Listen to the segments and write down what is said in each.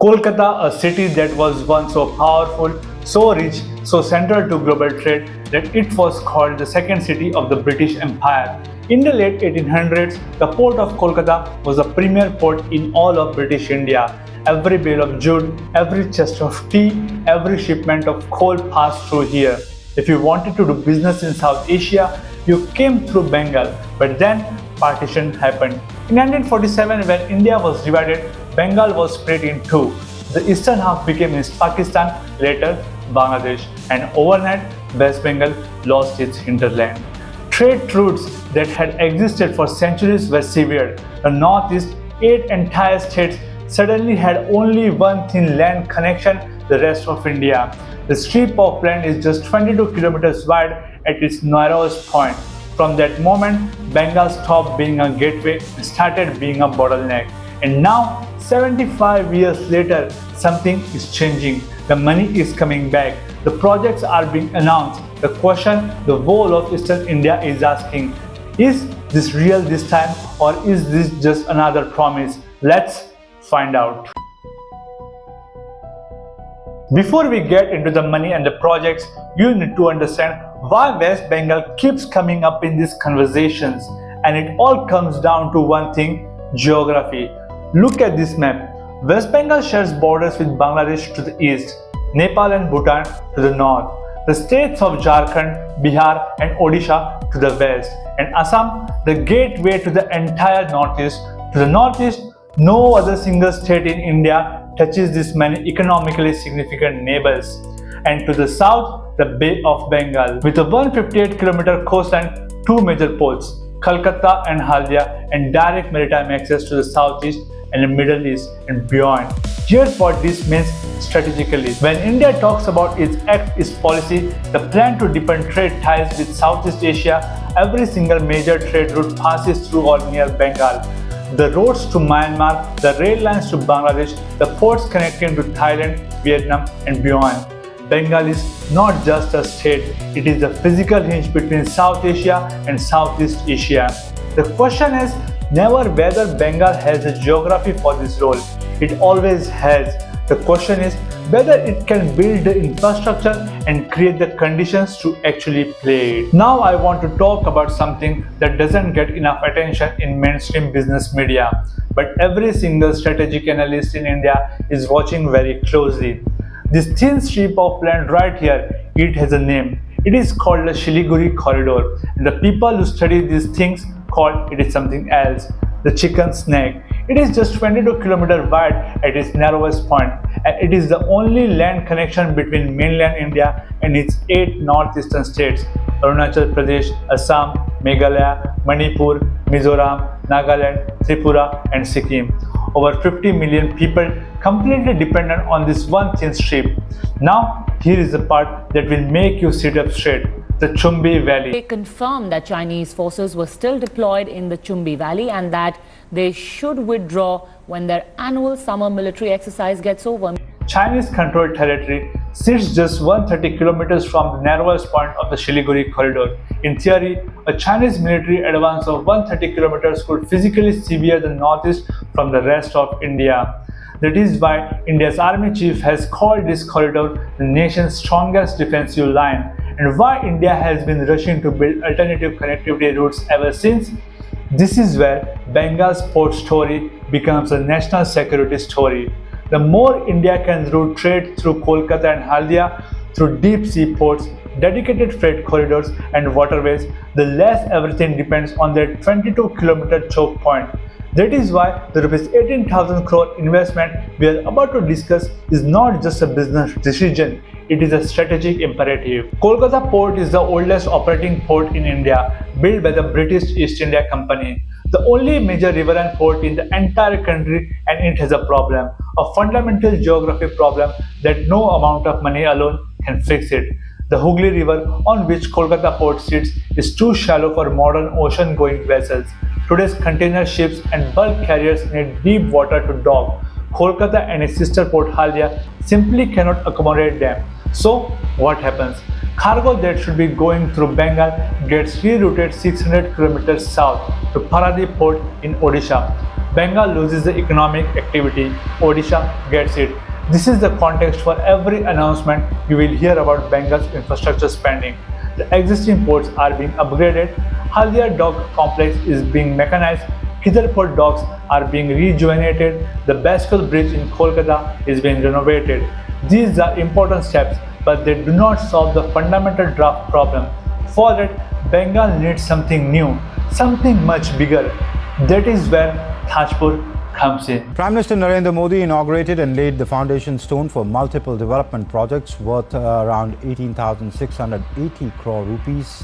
Kolkata, a city that was once so powerful, so rich, so central to global trade that it was called the second city of the British Empire. In the late 1800s, the port of Kolkata was the premier port in all of British India. Every bale of jute, every chest of tea, every shipment of coal passed through here. If you wanted to do business in South Asia, you came through Bengal, but then partition happened. In 1947, when India was divided, Bengal was split in two. The eastern half became Pakistan, later Bangladesh, and overnight West Bengal lost its hinterland. Trade routes that had existed for centuries were severed. The northeast, 8 entire states, suddenly had only one thin land connection, the rest of India. The strip of land is just 22 kilometers wide at its narrowest point. From that moment, Bengal stopped being a gateway and started being a bottleneck. And now, 75 years later, something is changing. The money is coming back. The projects are being announced. The question the whole of Eastern India is asking, is this real this time, or is this just another promise? Let's find out. Before we get into the money and the projects, you need to understand why West Bengal keeps coming up in these conversations. And it all comes down to one thing: geography. Look at this map. West Bengal shares borders with Bangladesh to the east, Nepal and Bhutan to the north, the states of Jharkhand, Bihar and Odisha to the west, and Assam, the gateway to the entire northeast. To the northeast, no other single state in India touches this many economically significant neighbors. And to the south, the Bay of Bengal, with a 158-kilometer coastline, two major ports, Kolkata and Haldia, and direct maritime access to the southeast and the Middle East and beyond. Here's what this means strategically. When India talks about its Act East policy, the plan to deepen trade ties with Southeast Asia, every single major trade route passes through or near Bengal. The roads to Myanmar, the rail lines to Bangladesh, the ports connecting to Thailand, Vietnam and beyond. Bengal is not just a state, it is the physical hinge between South Asia and Southeast Asia. The question is never whether Bengal has the geography for this role. It always has. The question is whether it can build the infrastructure and create the conditions to actually play it. Now I want to talk about something that doesn't get enough attention in mainstream business media, but every single strategic analyst in India is watching very closely. This thin strip of land right here, it has a name. It is called the Siliguri Corridor, and the people who study these things call it something else, the chicken snake. It is just 22 kilometers wide at its narrowest point, and it is the only land connection between mainland India and its 8 northeastern states: Arunachal Pradesh, Assam, Meghalaya, Manipur, Mizoram, Nagaland, Tripura and Sikkim. Over 50 million people completely dependent on this one thin strip. Now, here is the part that will make you sit up straight. The Chumbi Valley. They confirmed that Chinese forces were still deployed in the Chumbi Valley and that they should withdraw when their annual summer military exercise gets over. Chinese-controlled territory sits just 130 kilometers from the narrowest point of the Siliguri Corridor. In theory, a Chinese military advance of 130 kilometers could physically sever the northeast from the rest of India. That is why India's army chief has called this corridor the nation's strongest defensive line, and why India has been rushing to build alternative connectivity routes ever since. This is where Bengal's port story becomes a national security story. The more India can route trade through Kolkata and Haldia, through deep sea ports, dedicated freight corridors and waterways, the less everything depends on that 22-kilometer choke point. That is why the Rs 18,000 crore investment we are about to discuss is not just a business decision, it is a strategic imperative. Kolkata Port is the oldest operating port in India, built by the British East India Company. The only major riverine port in the entire country, and it has a problem, a fundamental geography problem that no amount of money alone can fix it. The Hooghly River, on which Kolkata Port sits, is too shallow for modern ocean-going vessels. Today's container ships and bulk carriers need deep water to dock. Kolkata and its sister port Haldia simply cannot accommodate them. So, what happens? Cargo that should be going through Bengal gets rerouted 600 kilometers south to Paradip port in Odisha. Bengal loses the economic activity, Odisha gets it. This is the context for every announcement you will hear about Bengal's infrastructure spending. The existing ports are being upgraded, Haldia Dock Complex is being mechanized, Kidarpur docks are being rejuvenated, the Bascule Bridge in Kolkata is being renovated. These are important steps, but they do not solve the fundamental draft problem. For that, Bengal needs something new, something much bigger. That is where Tajpur comes in. Prime Minister Narendra Modi inaugurated and laid the foundation stone for multiple development projects worth around 18,680 crore rupees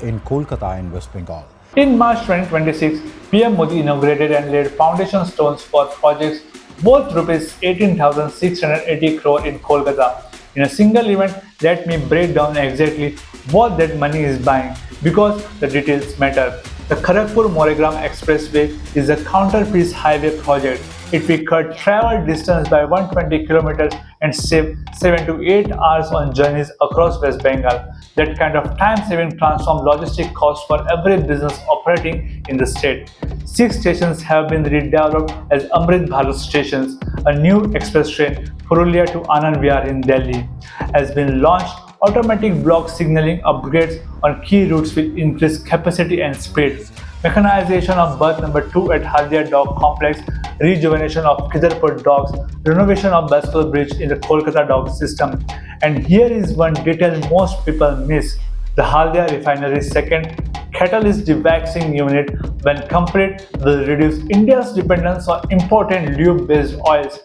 in Kolkata in West Bengal. In March 2026, PM Modi inaugurated and laid foundation stones for projects worth rupees 18,680 crore in Kolkata. In a single event, let me break down exactly what that money is buying, because the details matter. The Kharagpur-Moregram Expressway is a counterpiece highway project. It will cut travel distance by 120 kilometers and save 7 to 8 hours on journeys across West Bengal. That kind of time-saving transforms logistic costs for every business operating in the state. 6 stations have been redeveloped as Amrit Bharat stations. A new express train, Purulia to Anand Vihar in Delhi, has been launched. Automatic block signaling upgrades on key routes will increase capacity and speed. Mechanization of berth number 2 at Haldia Dock Complex, rejuvenation of Kidarpur docks, renovation of Bascule Bridge in the Kolkata dock system. And here is one detail most people miss. The Haldia refinery's second catalyst dewaxing unit, when complete, will reduce India's dependence on imported lube-based oils.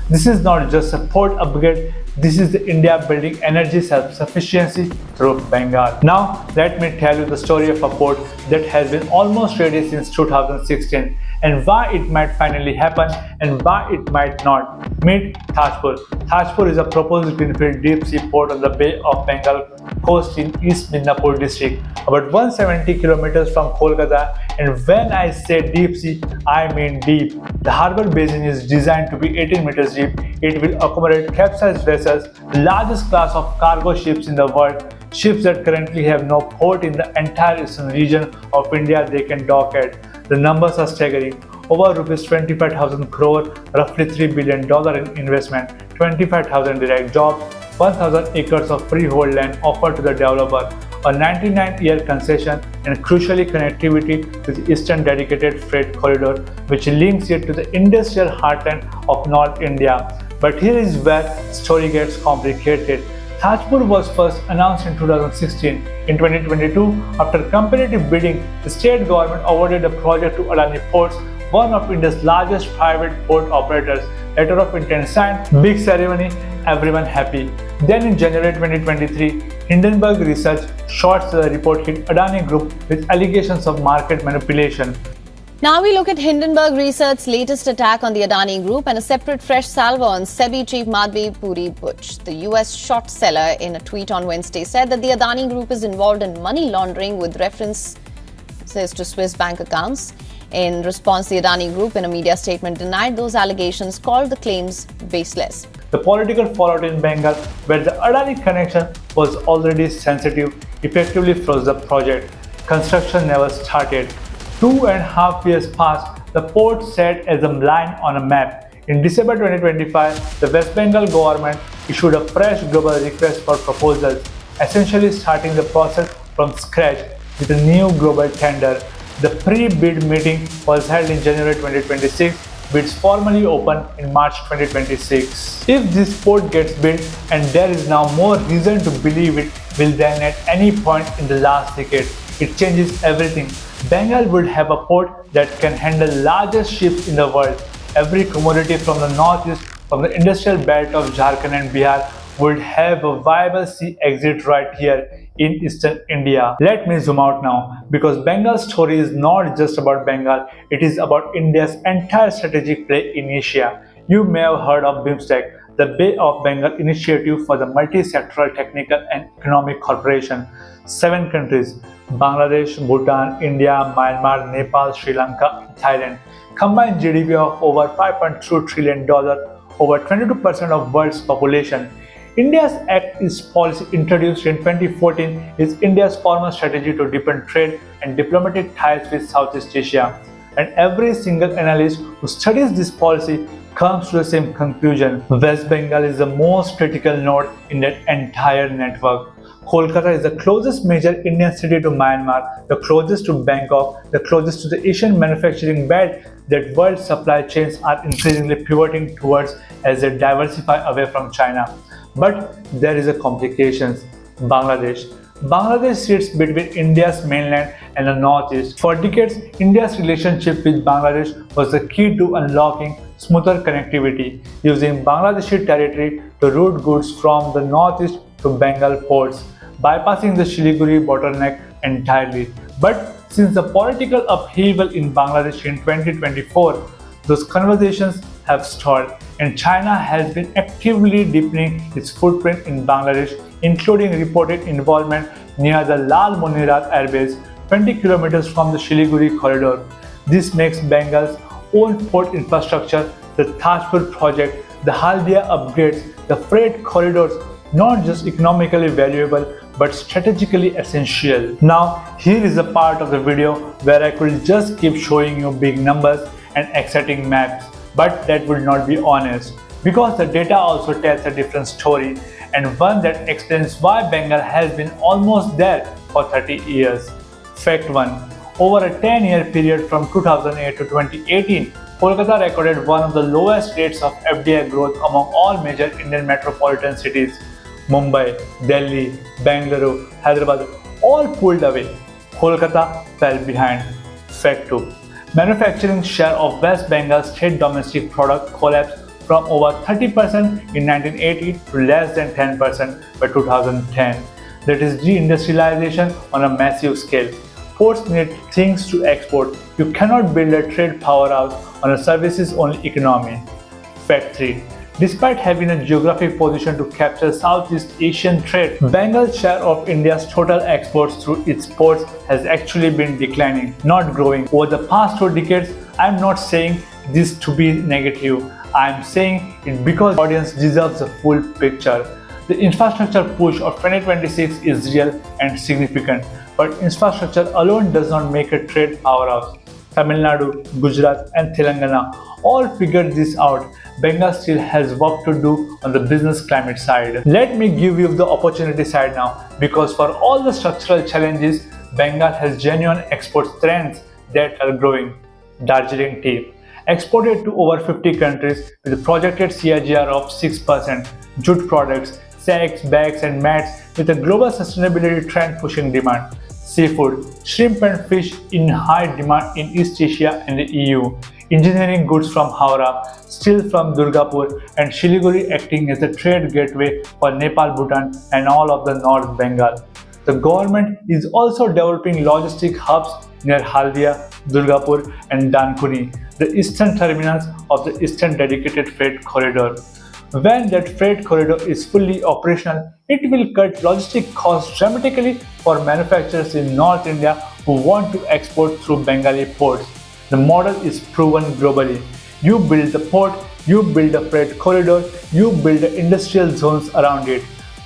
This is not just a port upgrade, this is the India building energy self-sufficiency through Bengal. Now, let me tell you the story of a port that has been almost ready since 2016 and why it might finally happen and why it might not. Meet Tajpur. Tajpur is a proposed greenfield deep sea port on the Bay of Bengal coast in East Midnapur district, about 170 kilometers from Kolkata. And when I say deep sea, I mean deep. The harbour basin is designed to be 18 meters deep. It will accommodate capsized vessels, the largest class of cargo ships in the world, ships that currently have no port in the entire eastern region of India they can dock at. The numbers are staggering. Over rupees 25,000 crore, roughly $3 billion in investment, 25,000 direct jobs, 1,000 acres of freehold land offered to the developer, a 99-year concession, and crucially connectivity to the Eastern Dedicated Freight Corridor, which links it to the industrial heartland of North India. But here is where the story gets complicated. Tajpur was first announced in 2016. In 2022, after competitive bidding, the state government awarded the project to Adani Ports, one of India's largest private port operators. Letter of intent signed, big ceremony, everyone happy. Then in January 2023, Hindenburg Research short seller report hit Adani Group with allegations of market manipulation. Now we look at Hindenburg Research's latest attack on the Adani Group and a separate fresh salvo on SEBI chief Madhvi Puri Butch. The US short seller in a tweet on Wednesday said that the Adani Group is involved in money laundering with references to Swiss bank accounts. In response, the Adani Group in a media statement denied those allegations, called the claims baseless. The political fallout in Bengal, where the Adani connection was already sensitive, effectively froze the project. Construction never started. 2.5 years passed, the port sat as a line on a map. In December 2025, the West Bengal government issued a fresh global request for proposals, essentially starting the process from scratch with a new global tender. The pre-bid meeting was held in January 2026, bids formally opened in March 2026. If this port gets built, and there is now more reason to believe it will than at any point in the last decade, it changes everything. Bengal would have a port that can handle largest ships in the world. Every commodity from the northeast, from the industrial belt of Jharkhand and Bihar, would have a viable sea exit right here in eastern India. Let me zoom out now, because Bengal's story is not just about Bengal, it is about India's entire strategic play in Asia. You may have heard of BIMSTEC, the Bay of Bengal Initiative for the Multi-Sectoral Technical and Economic Cooperation. 7 countries, Bangladesh, Bhutan, India, Myanmar, Nepal, Sri Lanka, Thailand, combined GDP of over $5.2 trillion, over 22% of world's population. India's Act East policy, introduced in 2014, is India's formal strategy to deepen trade and diplomatic ties with Southeast Asia. And every single analyst who studies this policy comes to the same conclusion. West Bengal is the most critical node in that entire network. Kolkata is the closest major Indian city to Myanmar, the closest to Bangkok, the closest to the Asian manufacturing belt that world supply chains are increasingly pivoting towards as they diversify away from China. But there is a complication. Bangladesh. Bangladesh sits between India's mainland and the northeast. For decades, India's relationship with Bangladesh was the key to unlocking smoother connectivity, using Bangladeshi territory to route goods from the northeast to Bengal ports, bypassing the Siliguri bottleneck entirely. But since the political upheaval in Bangladesh in 2024, those conversations have stalled, and China has been actively deepening its footprint in Bangladesh, including reported involvement near the Lal Monirat airbase, 20 kilometers from the Siliguri Corridor. This makes Bengal's own port infrastructure, the Tajpur project, the Haldia upgrades, the freight corridors, not just economically valuable but strategically essential. Now, here is a part of the video where I could just keep showing you big numbers and exciting maps, but that would not be honest, because the data also tells a different story, and one that explains why Bengal has been almost there for 30 years. Fact 1. Over a 10-year period from 2008 to 2018, Kolkata recorded one of the lowest rates of FDI growth among all major Indian metropolitan cities. Mumbai, Delhi, Bengaluru, Hyderabad all pulled away. Kolkata fell behind. Fact 2. Manufacturing share of West Bengal's state domestic product collapsed from over 30% in 1980 to less than 10% by 2010. That is deindustrialization on a massive scale. Ports need things to export. You cannot build a trade powerhouse on a services-only economy. Fact 3. Despite having a geographic position to capture Southeast Asian trade, Bengal's share of India's total exports through its ports has actually been declining, not growing. Over the past 2 decades, I am not saying this to be negative. I am saying it because the audience deserves the full picture. The infrastructure push of 2026 is real and significant, but infrastructure alone does not make a trade powerhouse. Tamil Nadu, Gujarat and Telangana all figured this out. Bengal still has work to do on the business climate side. Let me give you the opportunity side now, because for all the structural challenges, Bengal has genuine export strengths that are growing. Darjeeling tea, exported to over 50 countries with a projected CAGR of 6%. Jute products, sacks, bags and mats with a global sustainability trend pushing demand. Seafood, shrimp and fish in high demand in East Asia and the EU. Engineering goods from Howrah, steel from Durgapur and Siliguri acting as a trade gateway for Nepal, Bhutan and all of the North Bengal. The government is also developing logistic hubs near Haldia, Durgapur and Dankuni, the eastern terminus of the Eastern Dedicated Freight Corridor. When that freight corridor is fully operational, it will cut logistic costs dramatically for manufacturers in North India who want to export through Bengali ports. The model is proven globally. You build the port, you build a freight corridor, you build the industrial zones around it.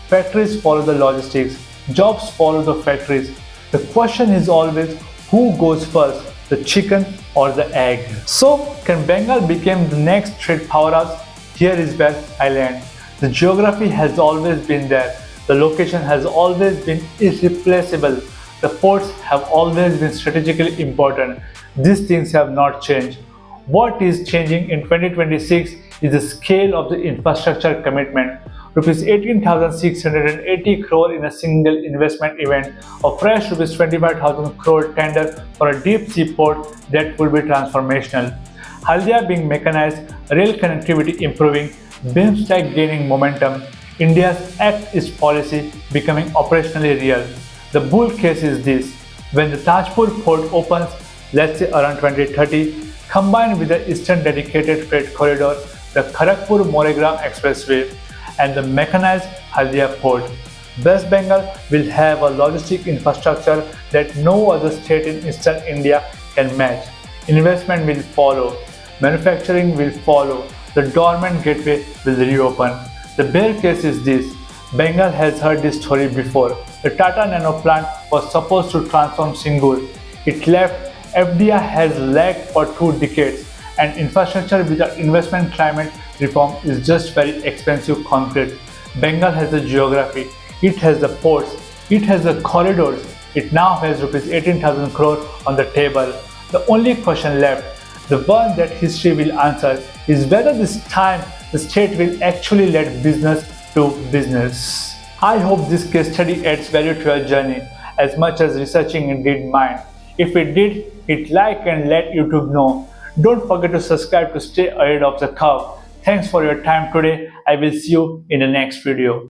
Factories follow the logistics, jobs follow the factories. The question is always who goes first, the chicken or the egg? So, can Bengal become the next trade powerhouse? Here is where I land. The geography has always been there. The location has always been irreplaceable. The ports have always been strategically important. These things have not changed. What is changing in 2026 is the scale of the infrastructure commitment. Rupees 18,680 crore in a single investment event, a fresh rupees 25,000 crore tender for a deep sea port that will be transformational. Haldia being mechanized, rail connectivity improving, BIMSTEC gaining momentum, India's Act East policy becoming operationally real. The bull case is this: when the Tajpur port opens, let's say around 2030, combined with the Eastern Dedicated Freight Corridor, the Kharagpur-Moregram Expressway, and the mechanized Haldia port, West Bengal will have a logistic infrastructure that no other state in Eastern India can match. Investment will follow, manufacturing will follow, the dormant gateway will reopen. The bear case is this: Bengal has heard this story before. The Tata Nano plant was supposed to transform Singur. It left FDI has lagged for 2 decades, and infrastructure without investment climate reform is just very expensive concrete. Bengal has the geography, it has the ports, it has the corridors, it now has rupees 18,000 crore on the table. The only question left, the one that history will answer, is whether this time the state will actually let business to business. I hope this case study adds value to your journey as much as researching it did mine. If it did, hit like and let YouTube know. Don't forget to subscribe to stay ahead of the curve. Thanks for your time today. I will see you in the next video.